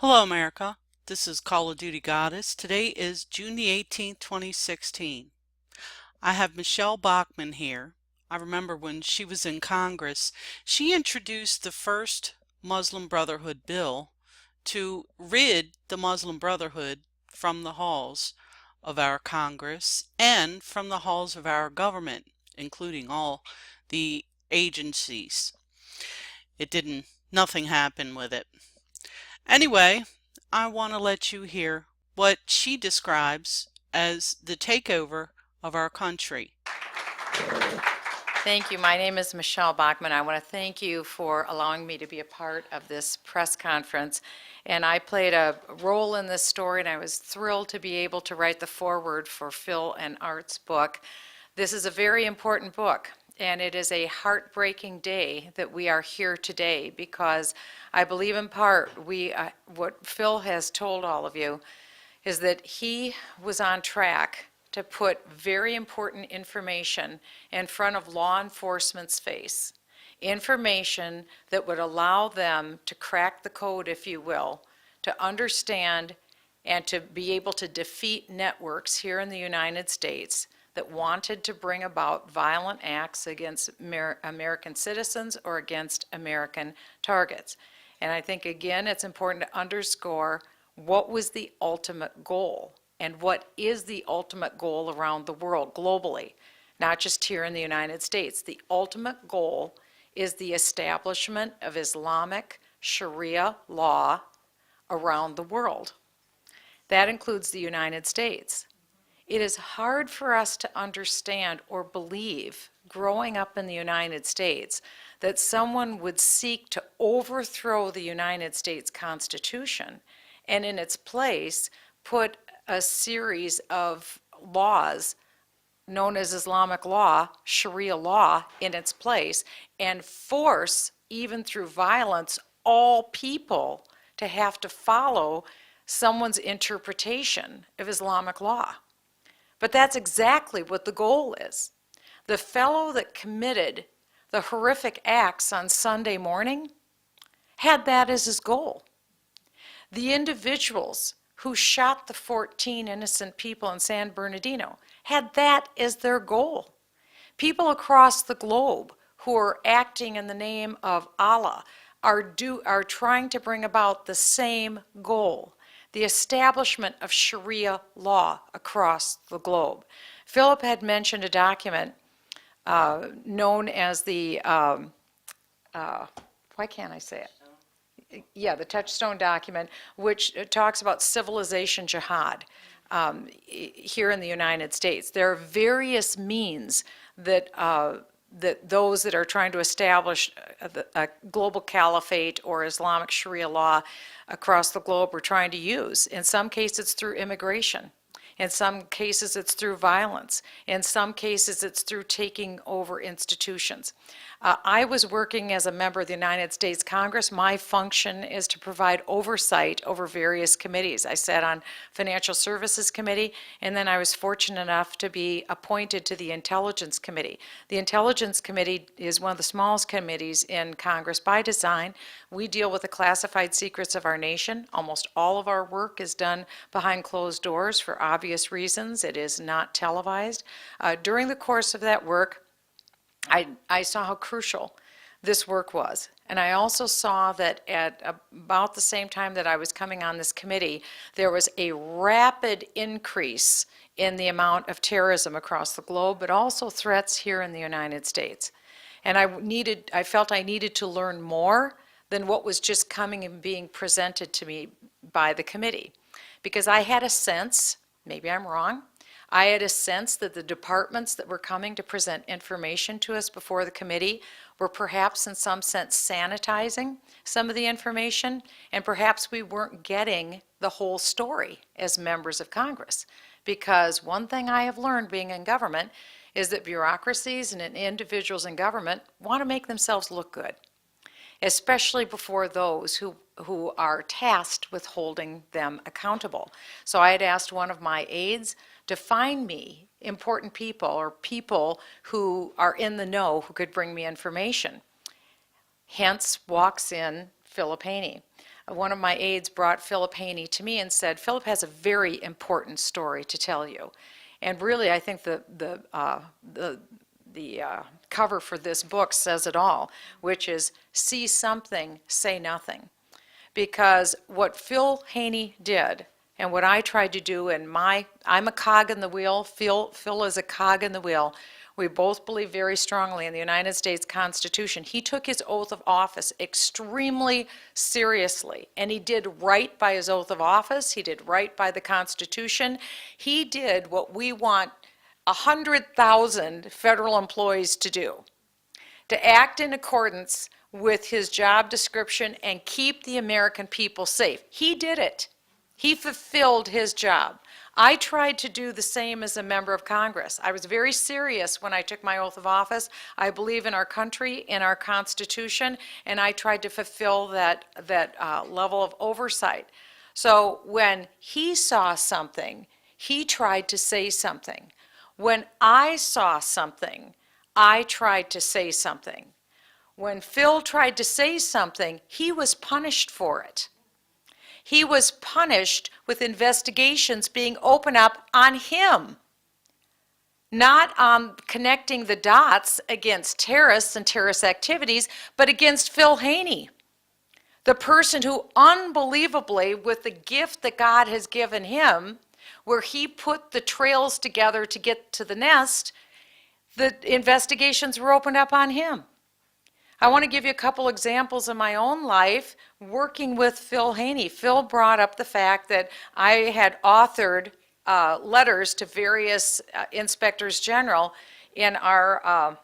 Hello, America. This is Call of Duty Goddess. Today is June the 18th, 2016. I have Michelle Bachman here. I remember when she was in Congress, she introduced the first Muslim Brotherhood bill to rid the Muslim Brotherhood from the halls of our Congress and from the halls of our government, including all the agencies. Nothing happened with it. Anyway, I want to let you hear what she describes as the takeover of our country. Thank you. My name is Michelle Bachman. I want to thank you for allowing me to be a part of this press conference. And I played a role in this story, and I was thrilled to be able to write the foreword for Phil and Art's book. This is a very important book, and it is a heartbreaking day that we are here today because I believe in part what Phil has told all of you is that he was on track to put very important information in front of law enforcement's face, information that would allow them to crack the code, if you will, to understand and to be able to defeat networks here in the United States that wanted to bring about violent acts against American citizens or against American targets. And I think, again, it's important to underscore what was the ultimate goal and what is the ultimate goal around the world globally, not just here in the United States. The ultimate goal is the establishment of Islamic Sharia law around the world. That includes the United States. It is hard for us to understand or believe, growing up in the United States, that someone would seek to overthrow the United States Constitution and in its place put a series of laws known as Islamic law, Sharia law, in its place, and force, even through violence, all people to have to follow someone's interpretation of Islamic law. But that's exactly what the goal is. The fellow that committed the horrific acts on Sunday morning had that as his goal. The individuals who shot the 14 innocent people in San Bernardino had that as their goal. People across the globe who are acting in the name of Allah are trying to bring about the same goal, the establishment of Sharia law across the globe. Philip had mentioned a document known as the, why can't I say it? Yeah, the Touchstone document, which talks about civilization jihad here in the United States. There are various means that those that are trying to establish a global caliphate or Islamic Sharia law across the globe are trying to use. In some cases, it's through immigration. In some cases, it's through violence. In some cases, it's through taking over institutions. I was working as a member of the United States Congress. My function is to provide oversight over various committees. I sat on Financial Services Committee, and then I was fortunate enough to be appointed to the Intelligence Committee. The Intelligence Committee is one of the smallest committees in Congress by design. We deal with the classified secrets of our nation. Almost all of our work is done behind closed doors for obvious reasons. It is not televised. During the course of that work, I saw how crucial this work was. And I also saw that at about the same time that I was coming on this committee, there was a rapid increase in the amount of terrorism across the globe, but also threats here in the United States. And I felt I needed to learn more than what was just coming and being presented to me by the committee. Because I had a sense, maybe I'm wrong, I had a sense that the departments that were coming to present information to us before the committee were perhaps in some sense sanitizing some of the information, and perhaps we weren't getting the whole story as members of Congress. Because one thing I have learned being in government is that bureaucracies and individuals in government want to make themselves look good, especially before those who are tasked with holding them accountable. So I had asked one of my aides to find me important people or people who are in the know who could bring me information. Hence walks in Philip Haney. one of my aides brought Philip Haney to me and said, Philip has a very important story to tell you. And really, I think the cover for this book says it all, which is see something, say nothing. Because what Phil Haney did, and what I tried to do I'm a cog in the wheel, Phil is a cog in the wheel. We both believe very strongly in the United States Constitution. He took his oath of office extremely seriously, and he did right by his oath of office. He did right by the Constitution. He did what we want 100,000 federal employees to do, to act in accordance with his job description and keep the American people safe. He did it. He fulfilled his job. I tried to do the same as a member of Congress. I was very serious when I took my oath of office. I believe in our country, in our Constitution, and I tried to fulfill that level of oversight. So when he saw something, he tried to say something. When I saw something, I tried to say something. When Phil tried to say something, he was punished for it. He was punished with investigations being opened up on him, not on connecting the dots against terrorists and terrorist activities, but against Phil Haney, the person who unbelievably, with the gift that God has given him, where he put the trails together to get to the nest, the investigations were opened up on him. I want to give you a couple examples in my own life working with Phil Haney. Phil brought up the fact that I had authored letters to various inspectors general in our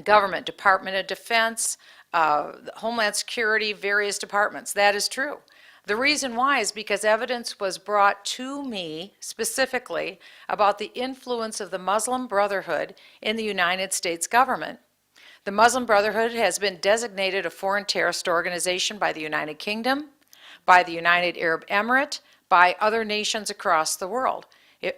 government, Department of Defense, Homeland Security, various departments. That is true. The reason why is because evidence was brought to me specifically about the influence of the Muslim Brotherhood in the United States government. The Muslim Brotherhood has been designated a foreign terrorist organization by the United Kingdom, by the United Arab Emirates, by other nations across the world.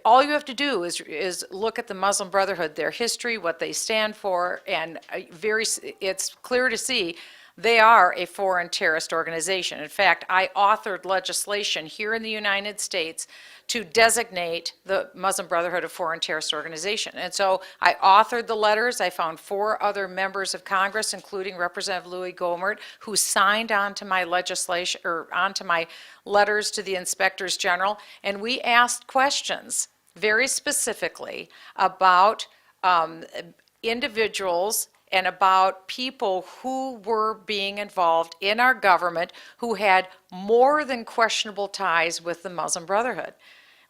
All you have to do is look at the Muslim Brotherhood, their history, what they stand for, and it's clear to see they are a foreign terrorist organization. In fact, I authored legislation here in the United States to designate the Muslim Brotherhood a foreign terrorist organization. And so I authored the letters. I found 4 other members of Congress, including Representative Louis Gohmert, who signed onto my legislation or onto my letters to the inspectors general. And we asked questions very specifically about individuals and about people who were being involved in our government who had more than questionable ties with the Muslim Brotherhood.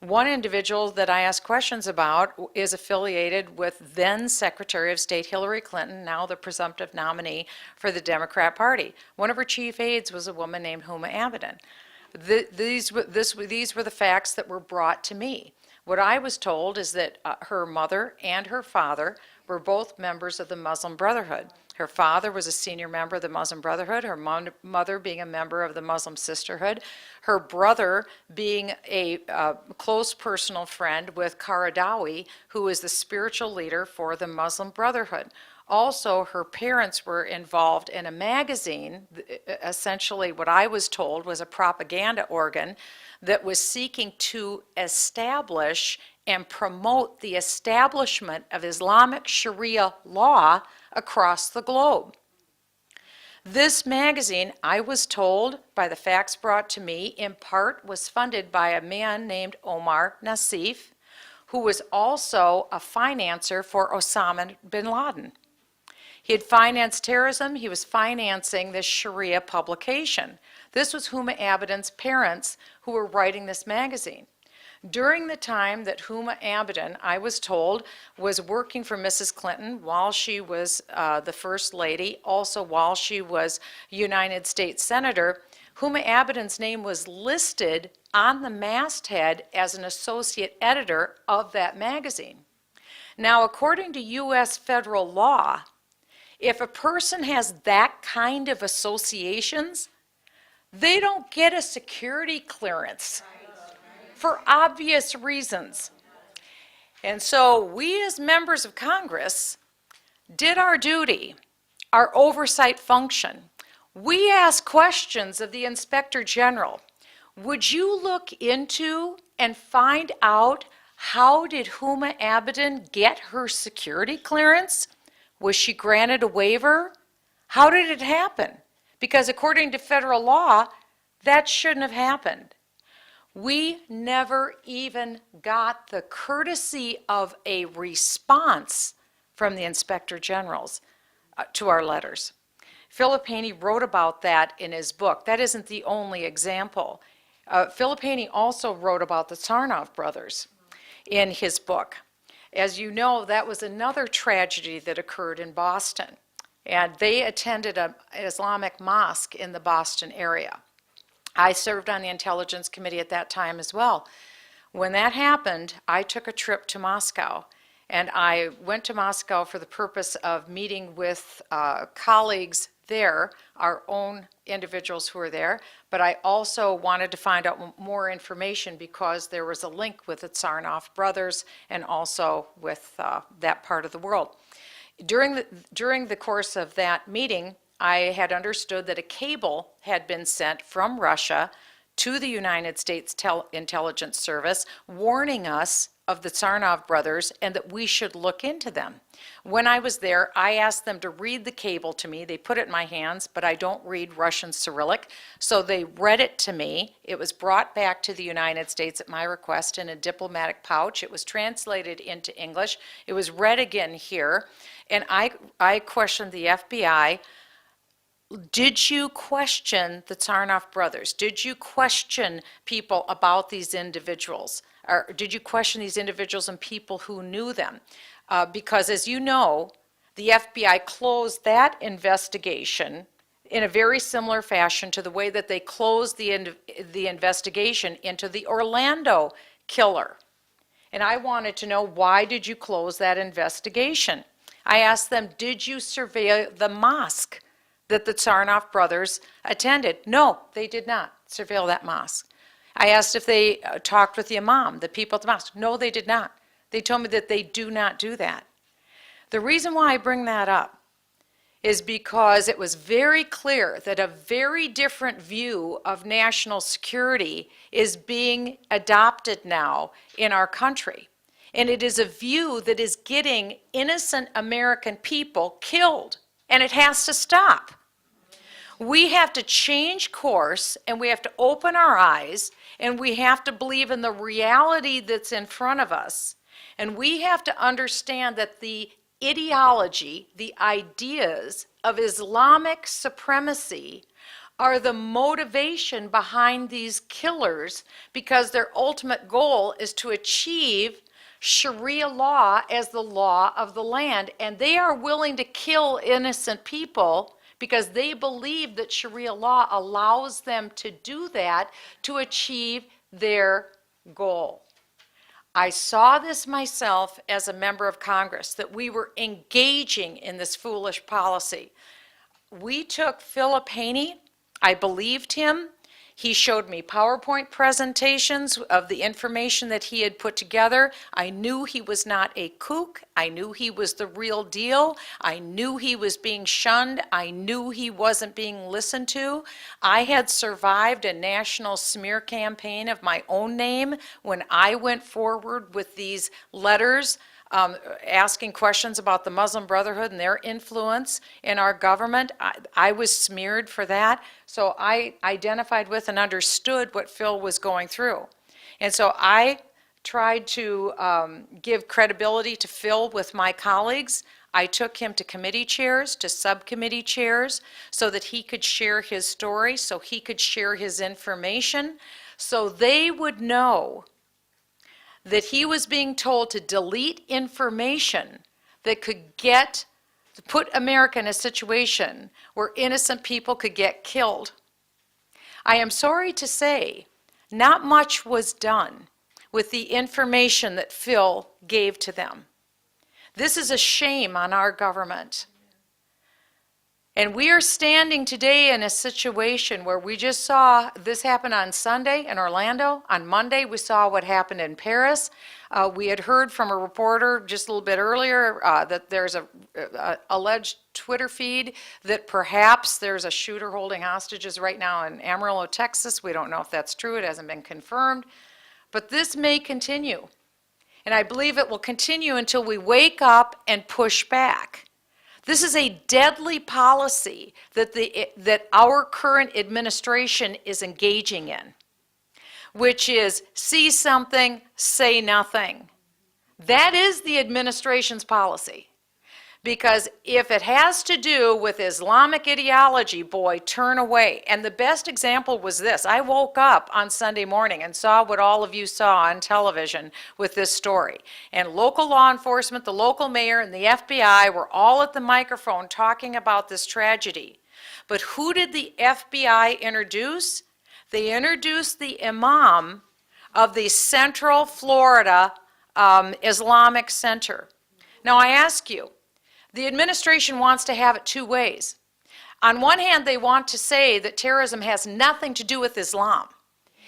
One individual that I asked questions about is affiliated with then Secretary of State Hillary Clinton, now the presumptive nominee for the Democrat Party. One of her chief aides was a woman named Huma Abedin. These were the facts that were brought to me. What I was told is that her mother and her father were both members of the Muslim Brotherhood. Her father was a senior member of the Muslim Brotherhood, her mother being a member of the Muslim Sisterhood, her brother being a close personal friend with Qaradawi, who is the spiritual leader for the Muslim Brotherhood. Also, her parents were involved in a magazine, essentially what I was told was a propaganda organ that was seeking to establish and promote the establishment of Islamic Sharia law across the globe. This magazine, I was told by the facts brought to me, in part was funded by a man named Omar Nassif, who was also a financer for Osama bin Laden. He had financed terrorism. He was financing this Sharia publication. This was Huma Abedin's parents who were writing this magazine. During the time that Huma Abedin, I was told, was working for Mrs. Clinton while she was the First Lady, also while she was United States Senator, Huma Abedin's name was listed on the masthead as an associate editor of that magazine. Now, according to U.S. federal law, if a person has that kind of associations, they don't get a security clearance for obvious reasons. And so we as members of Congress did our duty, our oversight function. We asked questions of the Inspector General. Would you look into and find out how did Huma Abedin get her security clearance? Was she granted a waiver? How did it happen? Because according to federal law, that shouldn't have happened. We never even got the courtesy of a response from the Inspector Generals to our letters. Philip Haney wrote about that in his book. That isn't the only example. Philip Haney also wrote about the Tsarnaev brothers in his book. As you know, that was another tragedy that occurred in Boston. And they attended an Islamic mosque in the Boston area. I served on the Intelligence Committee at that time as well. When that happened, I took a trip to Moscow. And I went to Moscow for the purpose of meeting with colleagues there, our own individuals who were there, but I also wanted to find out more information because there was a link with the Tsarnaev brothers and also with that part of the world. During the course of that meeting, I had understood that a cable had been sent from Russia to the United States Intelligence Service warning us of the Tsarnaev brothers and that we should look into them. When I was there, I asked them to read the cable to me. They put it in my hands, but I don't read Russian Cyrillic, so they read it to me. It was brought back to the United States at my request in a diplomatic pouch. It was translated into English. It was read again here, and I questioned the FBI. Did you question the Tsarnaev brothers? Did you question people about these individuals? Or did you question these individuals and people who knew them? Because as you know, the FBI closed that investigation in a very similar fashion to the way that they closed the investigation into the Orlando killer. And I wanted to know, why did you close that investigation? I asked them, did you surveil the mosque that the Tsarnaev brothers attended? No, they did not surveil that mosque. I asked if they talked with the imam, the people at the mosque. No, they did not. They told me that they do not do that. The reason why I bring that up is because it was very clear that a very different view of national security is being adopted now in our country. And it is a view that is getting innocent American people killed, and it has to stop. We have to change course, and we have to open our eyes, and we have to believe in the reality that's in front of us. And we have to understand that the ideology, the ideas of Islamic supremacy are the motivation behind these killers, because their ultimate goal is to achieve Sharia law as the law of the land. And they are willing to kill innocent people because they believe that Sharia law allows them to do that to achieve their goal. I saw this myself as a member of Congress, that we were engaging in this foolish policy. We took Philip Haney, I believed him. He showed me PowerPoint presentations of the information that he had put together. I knew he was not a kook. I knew he was the real deal. I knew he was being shunned. I knew he wasn't being listened to. I had survived a national smear campaign of my own name when I went forward with these letters asking questions about the Muslim Brotherhood and their influence in our government. I was smeared for that. So I identified with and understood what Phil was going through. And so I tried to give credibility to Phil with my colleagues. I took him to committee chairs, to subcommittee chairs, so that he could share his story, so he could share his information, so they would know that he was being told to delete information that could put America in a situation where innocent people could get killed. I am sorry to say, not much was done with the information that Phil gave to them. This is a shame on our government. And we are standing today in a situation where we just saw this happen on Sunday in Orlando. On Monday, we saw what happened in Paris. We had heard from a reporter just a little bit earlier that there's a alleged Twitter feed that perhaps there's a shooter holding hostages right now in Amarillo, Texas. We don't know if that's true. It hasn't been confirmed. But this may continue. And I believe it will continue until we wake up and push back. This is a deadly policy that our current administration is engaging in, which is see something, say nothing. That is the administration's policy. Because if it has to do with Islamic ideology, boy, turn away. And the best example was this. I woke up on Sunday morning and saw what all of you saw on television with this story. And local law enforcement, the local mayor, and the FBI were all at the microphone talking about this tragedy. But who did the FBI introduce? They introduced the imam of the Central Florida Islamic Center. Now I ask you, the administration wants to have it two ways. On one hand, they want to say that terrorism has nothing to do with Islam.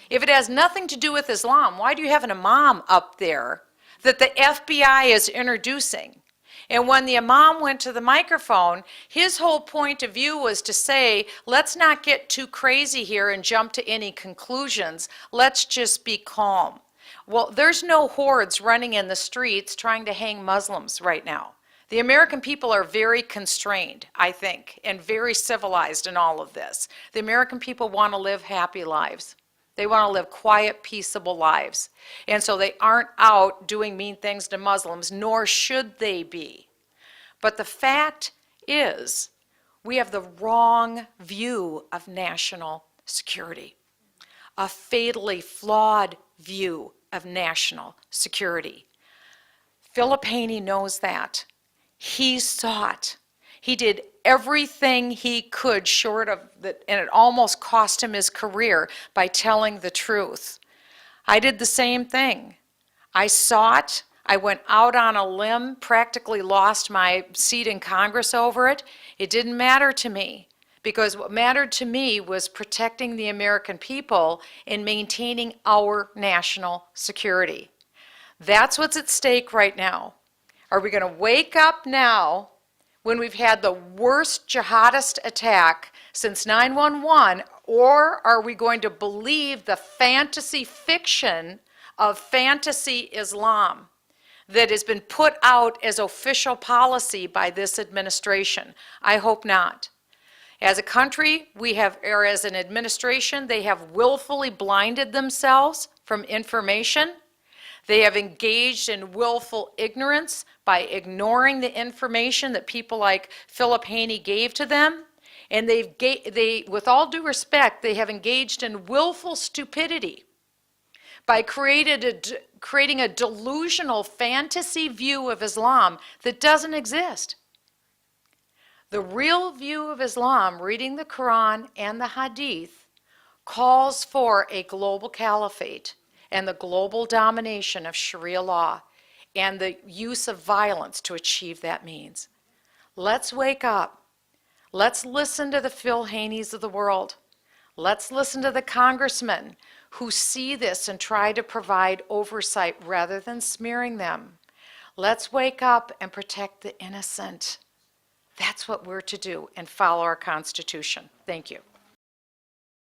If it has nothing to do with Islam, why do you have an imam up there that the FBI is introducing? And when the imam went to the microphone, his whole point of view was to say, let's not get too crazy here and jump to any conclusions. Let's just be calm. Well, there's no hordes running in the streets trying to hang Muslims right now. The American people are very constrained, I think, and very civilized in all of this. The American people want to live happy lives. They want to live quiet, peaceable lives. And so they aren't out doing mean things to Muslims, nor should they be. But the fact is, we have the wrong view of national security, a fatally flawed view of national security. Philip Haney knows that. He saw it. He did everything he could short of that, and it almost cost him his career by telling the truth. I did the same thing. I saw it. I went out on a limb, practically lost my seat in Congress over it. It didn't matter to me, because what mattered to me was protecting the American people and maintaining our national security. That's what's at stake right now. Are we going to wake up now when we've had the worst jihadist attack since 9/11, or are we going to believe the fantasy fiction of fantasy Islam that has been put out as official policy by this administration? I hope not. As a country, or as an administration, they have willfully blinded themselves from information. They have engaged in willful ignorance by ignoring the information that people like Philip Haney gave to them. And with all due respect, they have engaged in willful stupidity by creating a delusional fantasy view of Islam that doesn't exist. The real view of Islam, reading the Quran and the Hadith, calls for a global caliphate and the global domination of Sharia law and the use of violence to achieve that means. Let's wake up. Let's listen to the Phil Haneys of the world. Let's listen to the congressmen who see this and try to provide oversight rather than smearing them. Let's wake up and protect the innocent. That's what we're to do and follow our Constitution. Thank you.